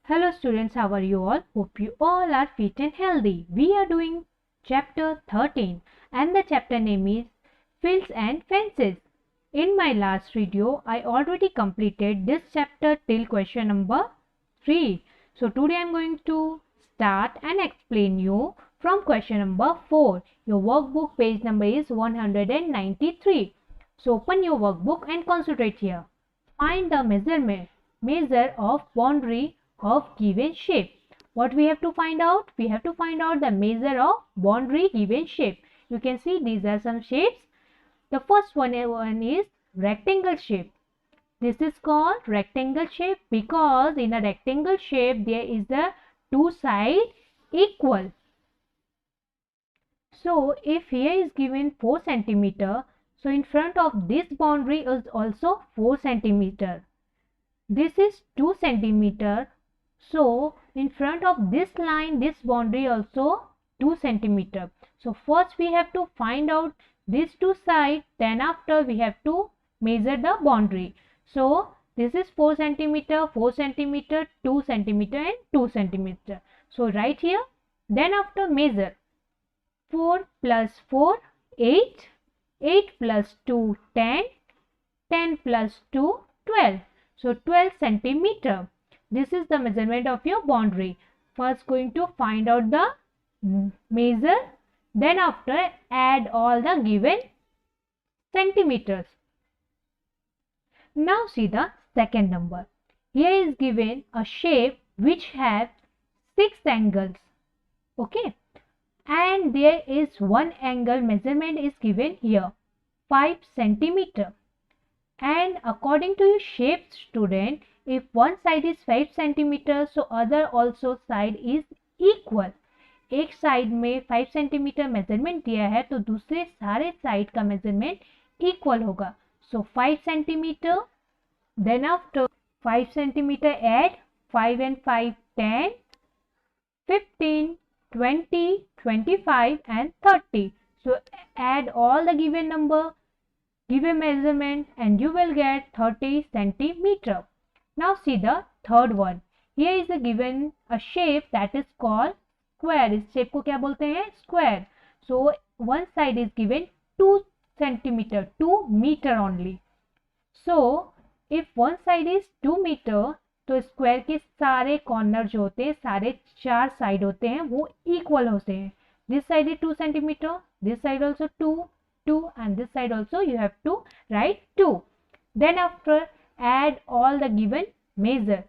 Hello students, how are you all? Hope you all are fit and healthy. We are doing chapter 13 and the chapter name is Fields and Fences. In my last video, I already completed this chapter till question number 3. So today I am going to start and explain you from question number 4. Your workbook page number is 193. So open your workbook and concentrate here. Find the measure of boundary of given shape. What we have to find out? We have to find out the measure of boundary given shape. You can see these are some shapes. The first one is rectangle shape. This is called rectangle shape because in a rectangle shape there is a two side equal. So if here is given 4 centimeter, so in front of this boundary is also 4 centimeter. This is 2 centimeter. So in front of this line, this boundary also 2 centimeter. So first we have to find out these two sides, then after we have to measure the boundary. So this is 4 centimeter, 4 centimeter, 2 centimeter and 2 centimeter. So right here, then after measure 4 plus 4, 8, 8 plus 2, 10, 10 plus 2, 12. So 12 centimeter. This is the measurement of your boundary. First going to find out the measure, then after add all the given centimeters. Now see the second number. Here is given a shape which has 6 angles. Okay. And there is one angle measurement is given here, 5 centimeter. And according to your shape student, if one side is 5 centimeter, so other also side is equal. एक side में 5 centimetre measurement दिया है तो दूसरे सारे side का measurement equal होगा. So 5 centimeter, then after 5 centimeter add 5 and 5, 10, 15, 20, 25 and 30. So add all the given number, give a measurement and you will get 30 centimeter. Now see the third one. Here is a given a shape that is called square. इस shape को क्या बोलते हैं? Square. So one side is given 2 centimeter, 2 meter only. So if one side is 2 meter, तो square के सारे corner जो होते हैं, सारे 4 साइड होते हैं, वो इक्वल होते हैं. This side is 2 centimeter, this side also 2, 2 and this side also you have to write 2. Then after add all the given measure.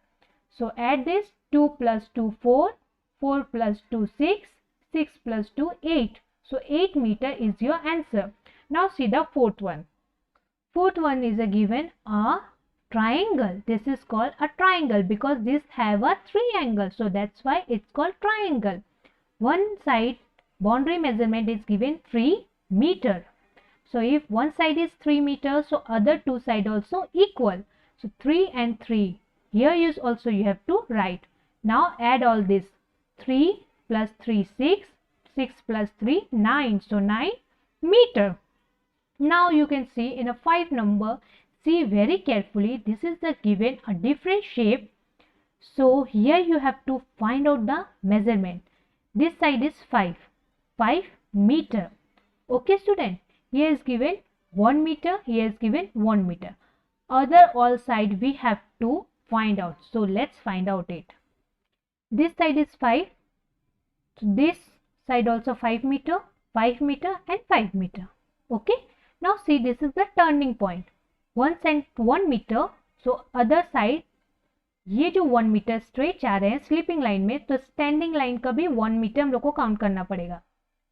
So add this 2 plus 2, 4, 4 plus 2, 6, 6 plus 2, 8. So 8 meter is your answer. Now see the fourth one. Fourth one is a given a triangle. This is called a triangle because this have a 3 angles. So that's why it's called triangle. One side boundary measurement is given 3 meter. So if one side is 3 meters, so other two side also equal. So 3 and 3. Here is also you have to write. Now add all this. 3 plus 3, 6. 6 plus 3, 9. So 9 meter. Now you can see in a 5 number, see very carefully, this is the given a different shape. So here you have to find out the measurement. This side is 5 meter. Okay student, here is given 1 meter, here is given 1 meter. Other all side we have to find out. So let's find out it. This side is 5. So this side also 5 meter and 5 meter. Okay. Now see, this is the turning point. 1 meter. So other side, ये जो 1 metre straight जा रहे हैं sleeping line में, तो standing line का भी 1 metre हम लोग को काउंट करना पड़ेगा.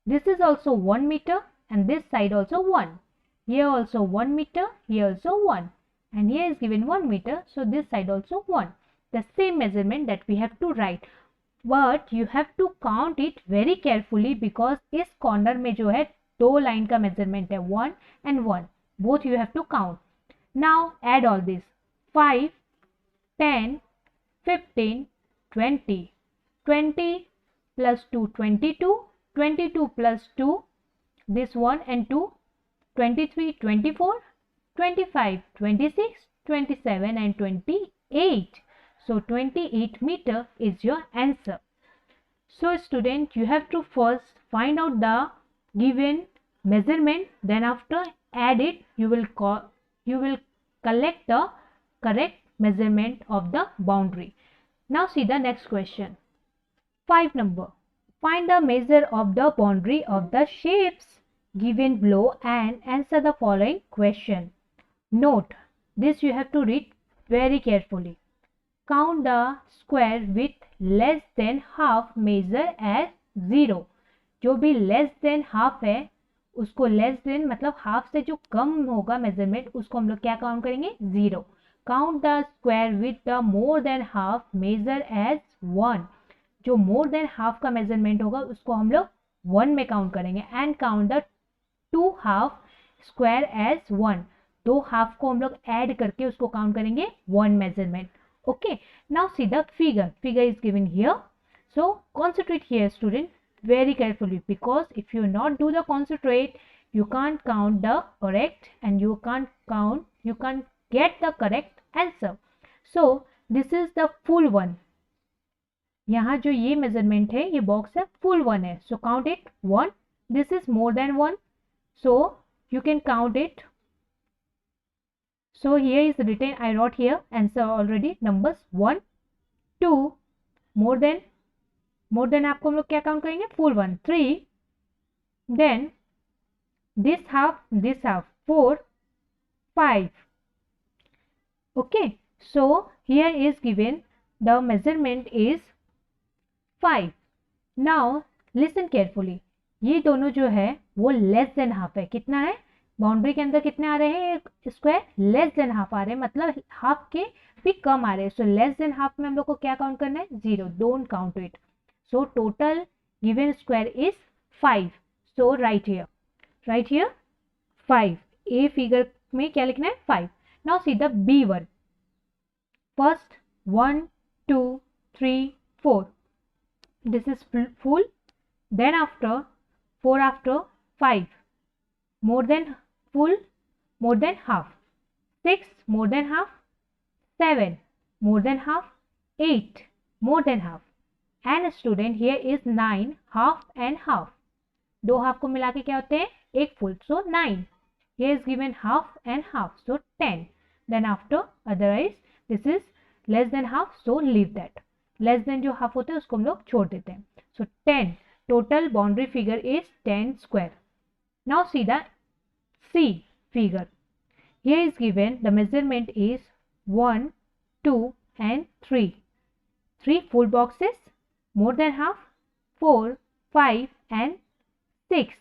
This is also 1 meter and this side also 1. Here also 1 meter, here also 1 and here is given 1 meter. So this side also 1. The same measurement that we have to write. But you have to count it very carefully because इस corner में जो है 2 line का measurement है 1 and 1. Both you have to count. Now add all this. 5, 10, 15, 20. 20 plus 2, 22. 22 plus 2. This 1 and 2, 23, 24, 25, 26, 27 and 28. So 28 meter is your answer. So student, you have to first find out the given measurement, then after add it, you will collect the correct measurement of the boundary. Now see the next question. 5 number. Find the measure of the boundary of the shapes given below and answer the following question. Note, this you have to read very carefully. Count the square with less than half measure as 0. जो भी less than half है उसको less than मतलब half से जो कम होगा measurement उसको हम लोग क्या काउंट करेंगे 0. Count the square with the more than half measure as 1. जो more than half का measurement होगा उसको हम लोग 1 में काउंट करेंगे. And count the 2 half square as 1. 2 half को हम लोग ऐड करके उसको काउंट करेंगे 1 measurement. Okay, now see the figure. Figure is given here. So concentrate here, student, very carefully, because if you not do the concentrate, you can't count the correct and you can't get the correct answer. So this is the full one. यहाँ जो ये measurement है ये box है full one है. So count it 1. This is more than 1. So you can count it. So here is written, I wrote here answer already, numbers 1, 2, more than आपको हम लोग क्या काउंट करेंगे full 1, 3, then this half, 4, 5. Okay, so here is given the measurement is 5. Now listen carefully. ये दोनों जो है वो less than half है. कितना है? बाउंड्री के अंदर कितने आ रहे हैं स्क्वायर? लेस देन हाफ आ रहे हैं, मतलब हाफ के भी कम आ रहे हैं. सो लेस देन हाफ में हम लोग को क्या काउंट करना है? 0. Don't count it. So total given square is 5. So right here 5. A figure में क्या लिखना है? 5. Now see the B one. First 1, 2, 3, 4. This is full. Then after 4 after 5. More than full, more than half. 6, more than half. 7, more than half. 8, more than half. And student, here is 9, half and half. दो half को मिला के क्या होते हैं? एक full. So 9. Here is given half and half. So 10. Then after, otherwise this is less than half. So leave that. Less than जो half होते हैं उसको हम लोग छोड़ देते हैं. So 10. Total boundary figure is 10 square. Now see the C figure. Here is given the measurement is 1, 2 and 3. 3 full boxes, more than half, 4, 5 and 6.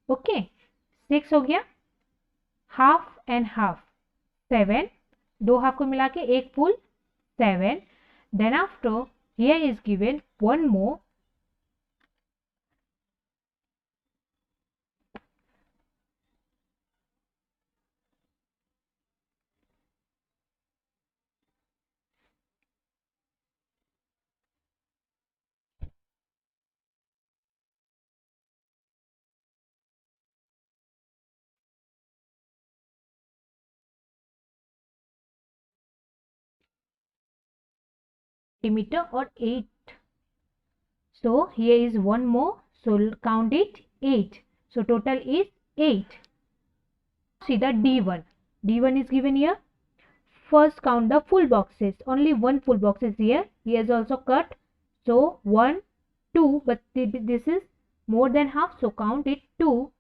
Okay, 6 हो गया. Half and half, 7. दो हाफ को मिला के एक full, 7. Then after here is given one more. Meter or 8. So here is one more. So count it 8. So total is 8. See the D1. D1 is given here. First count the full boxes. Only one full box is here. Here is also cut. So 1, 2. But this is more than half. So count it 2,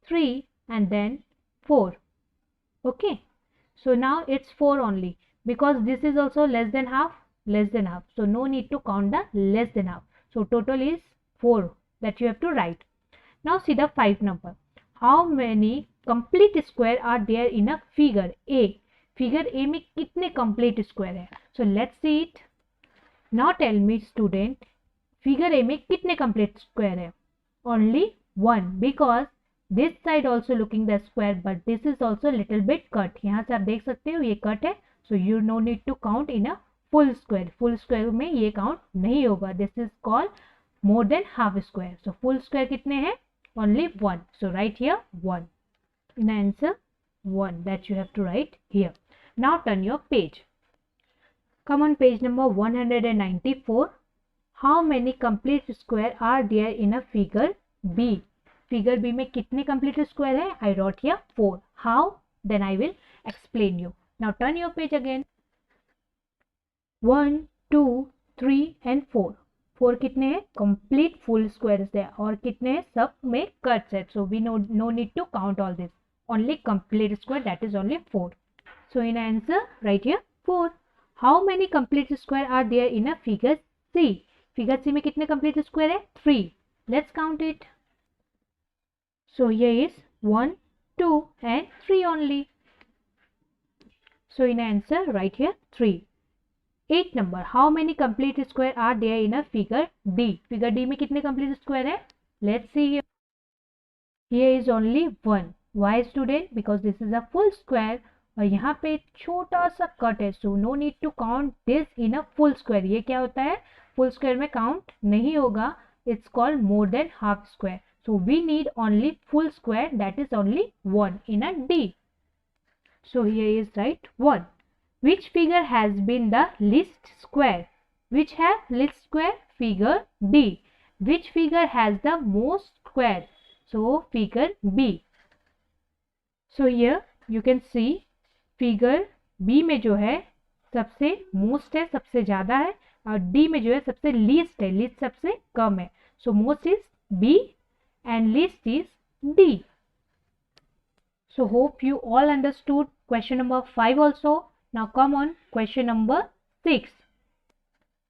3 and then 4. Okay. So now it's 4 only. Because this is also less than half. So no need to count the less than half. So total is 4 that you have to write. Now see the 5 number. How many complete square are there in a figure A? Figure A में कितने complete square है? So let's see it. Now tell me student, figure A में कितने complete square है? Only 1, because this side also looking the square, but this is also little bit cut. यहाँ से आप देख सकते हो ये cut है. So you no need to count in a full square. Full square में ये count नहीं होगा. This is called more than half square. So full square कितने हैं? Only 1. So write here 1. In the answer 1 that you have to write here. Now turn your page. Come on page number 194. How many complete square are there in a figure B? Figure B में कितने complete square है? I wrote here 4. How? Then I will explain you. Now turn your page again. 1, 2, 3 and 4. 4 कितने हैं? Complete full squares है. और कितने हैं? सब में cuts है. So we no need to count all this. Only complete square, that is only 4. So in answer, write here 4. How many complete square are there in a figure C? Figure C में कितने complete square है? 3. Let's count it. So here is 1, 2 and 3 only. So in answer, write here 3. 8 number. How many complete square are there in a figure D? Figure D में कितने complete square है? Let's see here. Here is only 1. Why student? Because this is a full square. और यहाँ पे छोटा सा cut है. So no need to count this in a full square. ये क्या होता है? Full square में count नहीं होगा. It's called more than half square. So we need only full square, that is only 1 in a D. So here is right 1. Which figure has been the least square? Which have least square? Figure D. Which figure has the most square? So figure B. So here you can see figure B में जो है सबसे most है, सबसे ज़्यादा है, और D में जो है सबसे least है, least सबसे कम है. So most is B and least is D. So hope you all understood question number 5 also. Now come on question number 6.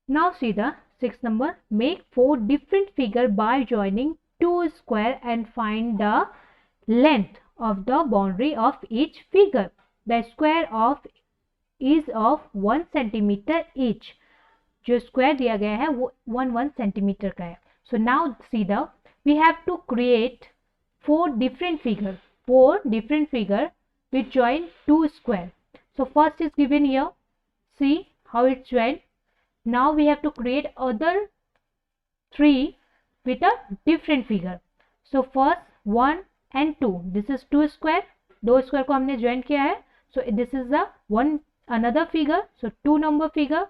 Now see the 6th number. Make 4 different figure by joining 2 square and find the length of the boundary of each figure. The square of is of 1 centimeter each. जो square दिया गया है वो 1 centimeter का है. So now see the we have to create 4 different figure. 4 different figure which join 2 square. So first is given here. See how it's joined. Now we have to create other 3 with a different figure. So first 1 and 2. This is 2 square. 2 square को हमने join किया है. So this is the one another figure. So 2 number figure.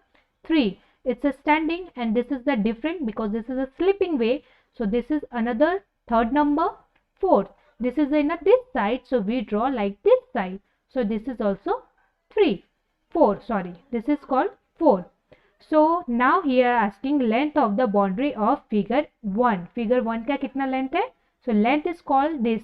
3. It's a standing and this is the different because this is a sleeping way. So this is another third number. 4. This is in this side. So we draw like this side. So this is also 4. Sorry. This is called 4. So now here asking length of the boundary of figure 1. Figure 1 का कितना length है? So length is called this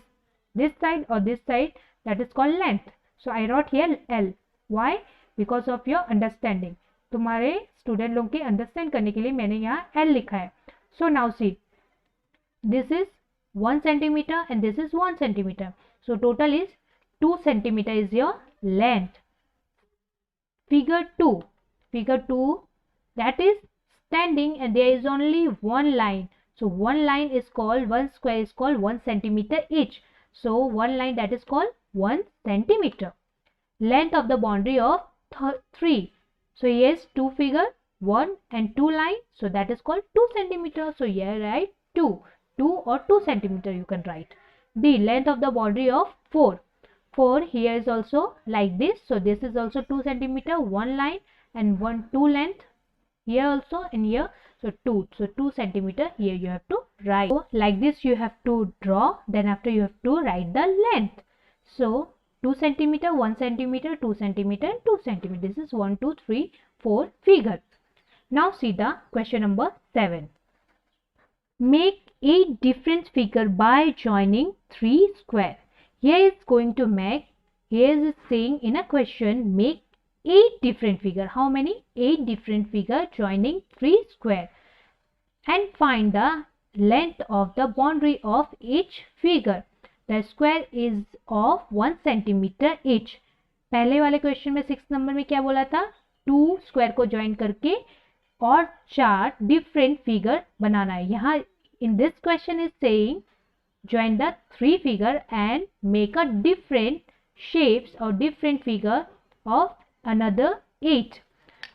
side or this side, that is called length. So I wrote here L. Why? Because of your understanding. तुम्हारे student लोग के understand करने के लिए मैंने यहाँ L लिखा है. So now see, this is 1 centimeter and this is 1 centimeter. So total is 2 centimeter is your length. Figure 2. Figure 2, that is standing and there is only one line. So one line is called, one square is called 1 centimeter each. So one line that is called 1 centimeter. Length of the boundary of 3. So here is 2 figure, 1 and 2 line. So that is called 2 centimeter. So here write 2. 2 or 2 centimeter you can write. The length of the boundary of 4. 4 here is also like this. So this is also 2 centimeter, 1 line and 2 length. Here also and here. So 2. So 2 centimeter here you have to write. So like this you have to draw. Then after you have to write the length. So 2 centimeter, 1 centimeter, 2 centimeter, 2 centimeter. This is 1, 2, 3, 4 figure. Now see the question number 7. Make 8 different figure by joining 3 square. Here is going to make, here is saying in a question, make 8 different figure. How many? 8 different figure joining 3 square. And find the length of the boundary of each figure. The square is of 1 centimeter each. पहले वाले question में 6 number में क्या बोला था? 2 square को join करके और 4 डिफरेंट फिगर बनाना है. यहाँ in this question is saying join the 3 figure and make a different shapes or different figure of another 8.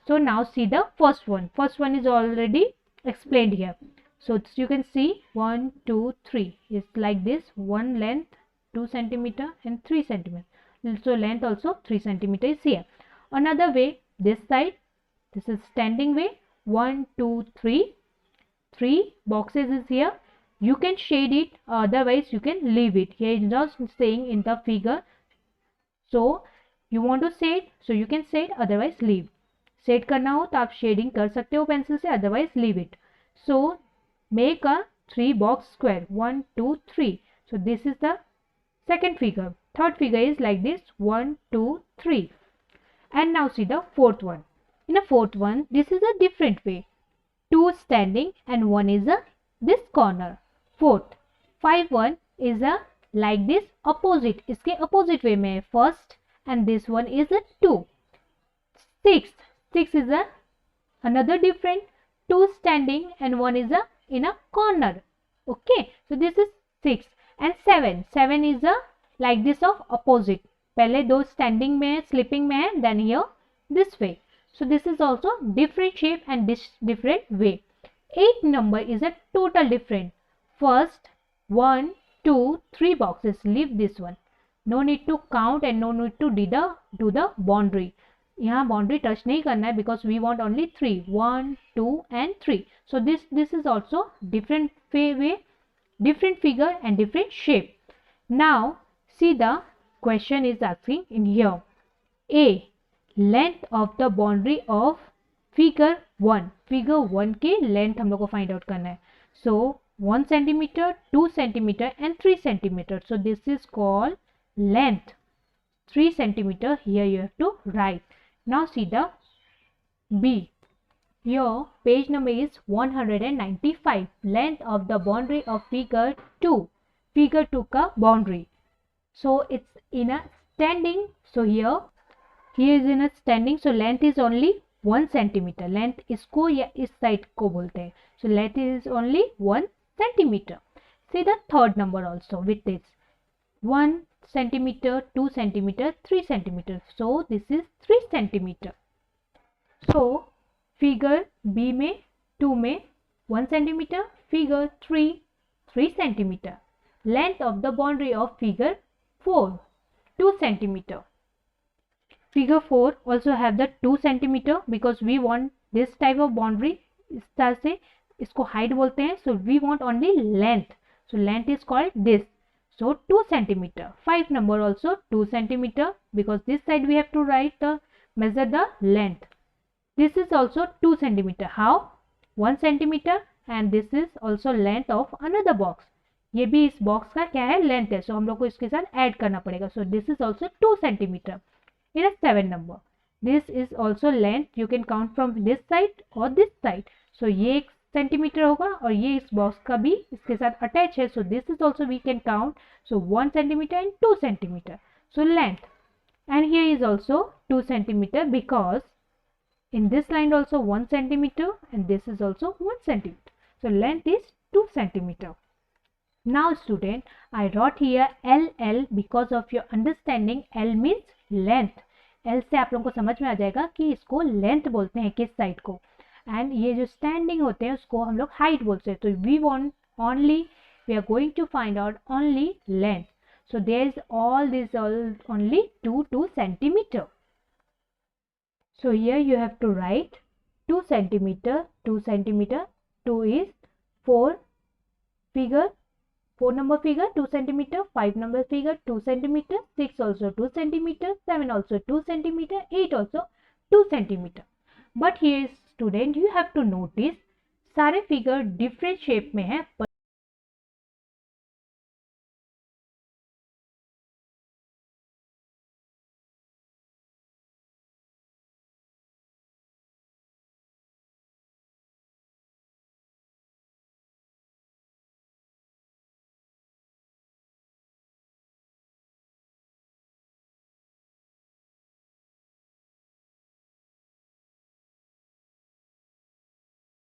So now see the first one. First one is already explained here. So you can see 1, 2, 3 is like this. One length 2 centimeter and 3 centimeter. So length also 3 centimeter is here. Another way, this side This is standing way. 1, 2, 3. 3 boxes is here. You can shade it, otherwise you can leave it. Here is just saying in the figure. So you want to shade, so you can shade, otherwise leave. Shade करना हो तो आप shading कर सकते हो pencil से, otherwise leave it. So make a 3 box square. 1, 2, 3. So this is the second figure. Third figure is like this. 1, 2, 3. And now see the fourth one. In the fourth one, this is a different way. 2 standing and 1 is a this corner. Fourth. 5 1 is a like this opposite. इसके opposite way में first, and this one is a 2. 6 is a another different. 2 standing and 1 is a in a corner. Okay, so this is 6. And 7 is a like this of opposite. पहले दो standing में sleeping में है, then here this way. So this is also different shape and this different way. 8 number is a total different. First 1, 2, 3 boxes. Leave this one. No need to count and no need to do the boundary. यहाँ boundary touch नहीं करना है because we want only 3. 1, 2 and 3. So this is also different way, different figure and different shape. Now see the question is asking in here. A, length of the boundary of figure 1. Figure 1 के length हम लोग को find out करना है. So 1 centimeter, 2 centimeter and 3 centimeter. So this is called length. 3 centimeter. Here you have to write. Now see the B. Here page number is 195. Length of the boundary of figure 2. Figure 2 का boundary. So it's in a standing. So here is in a standing. So length is only 1 centimeter. Length इसको या इस side को बोलते हैं. So length is only 1 centimeter. See the third number also with this. 1 centimeter, 2 centimeter, 3 centimeter. So this is 3 centimeter. So figure B में 2 में 1 centimeter, figure 3 centimeter. Length of the boundary of figure 4 2 centimeter. Figure 4 also have the 2 centimeter because we want this type of boundary. इस तरह से इसको height बोलते हैं. So we want only length. So length is called this. So 2 centimeter. 5 number also 2 centimeter because this side we have to write the measure the length. This is also 2 centimeter. How? 1 centimeter and this is also length of another box. ये भी इस box का क्या है? Length है. So हम लोग को इसके साथ add करना पड़ेगा. So this is also 2 centimeter. In a 7 number. This is also length. You can count from this side or this side. So ये एक सेंटीमीटर होगा और ये इस बॉक्स का भी इसके साथ अटैच है. So this is also we can count. So 1 centimeter and 2 centimeter. So length, and here is also 2 centimeter because in this line also 1 centimeter and this is also 1 centimeter. So length is 2 centimeter. Now student, I wrote here LL because of your understanding. L means length. L से आप लोगों को समझ में आ जाएगा कि इसको length बोलते हैं किस साइड को. एंड ये जो स्टैंडिंग होते हैं उसको हम लोग हाइट बोलते हैं. तो we want only, we are going to find out only length. So there is all this only 2 centimeter. So here you have to write 2 centimeter, 2 centimeter. 2 is 4 figure, 4 number figure 2 centimeter, 5 number figure 2 centimeter, 6 also 2 centimeter, 7 also 2 centimeter, 8 also 2 centimeter. But here student you have to notice सारे figure different shape में है.